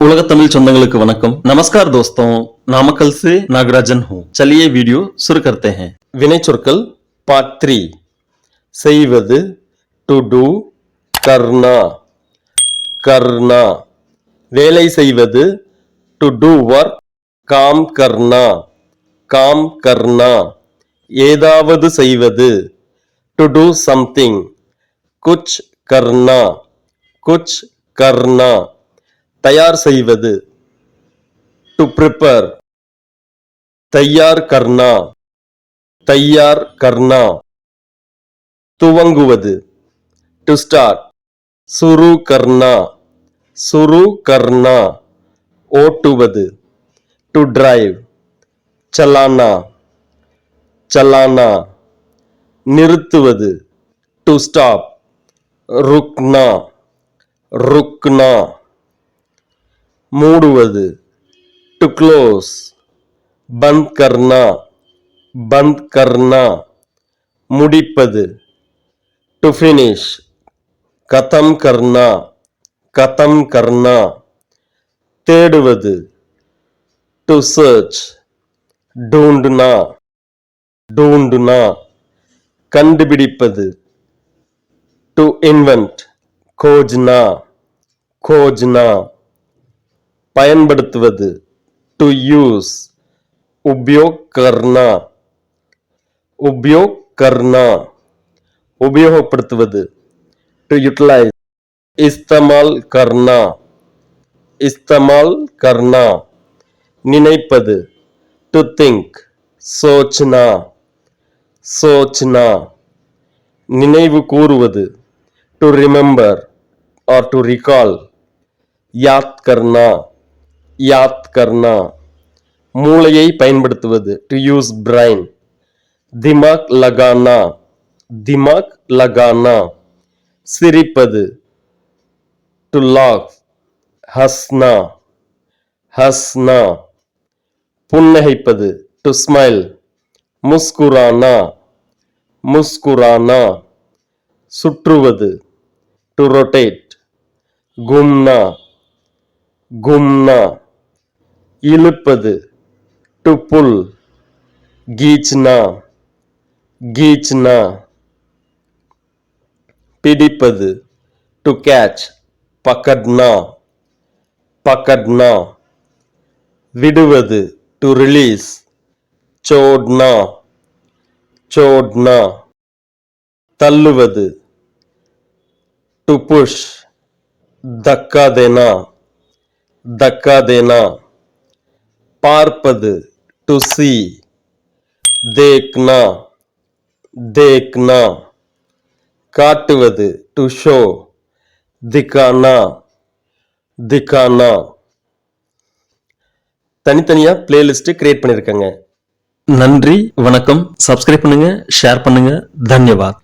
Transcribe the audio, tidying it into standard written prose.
उलग तमिल சொந்தங்களுக்கு वनकम। नमस्कार दोस्तों, नामकल से नागराजन हूँ। चलिए वीडियो शुरू करते हैं। विनय चुरकल पार्ट 3। செய்வது to do, करना करना, வேலை செய்வது to do work, काम करना काम करना, ஏதாவது செய்வது to do something, कुछ करना कुछ करना, तैयार செய்வது to prepare, तैयार करना, துவங்குவது to start, शुरू करना, ஓட்டுவது to drive, चलाना, நிறுத்துவது to stop, रुकना, மூடுவது to close, बंद करना, முடிப்பது to finish, खत्म करना, தேடுவது to search, ढूंढना, கண்டுபிடிப்பது to invent, खोजना, பயன்படுத்துவது to use, उपयोग करना, உபயோகப்படுத்துவது to utilize, इस्तेमाल करना, நினைப்பது to think, सोचना, நினைவு கூறுவது to remember or to recall, याद करना, மூளையை பயன்படுத்துவது to use brain, दिमाग लगाना, சிரிப்பது to laugh, हंसना, புன்னகைப்பது to smile, मुस्कुराना, சுற்றுவது to rotate, घूमना, இழுப்பது to pull, खींचना, பிடிப்பது to catch, पकड़ना, விடுவது to release, छोड़ना, தள்ளுவது to push, धक्का देना, பார்ப்பது to see, देखना, காட்டுவது to show, दिखाना, தனித்தனியா பிளேலிஸ்ட் கிரியேட் பண்ணிருக்கேங்க। நன்றி, வணக்கம்। சப்ஸ்கிரைப் பண்ணுங்க, ஷேர் பண்ணுங்க। தன்யவாத்।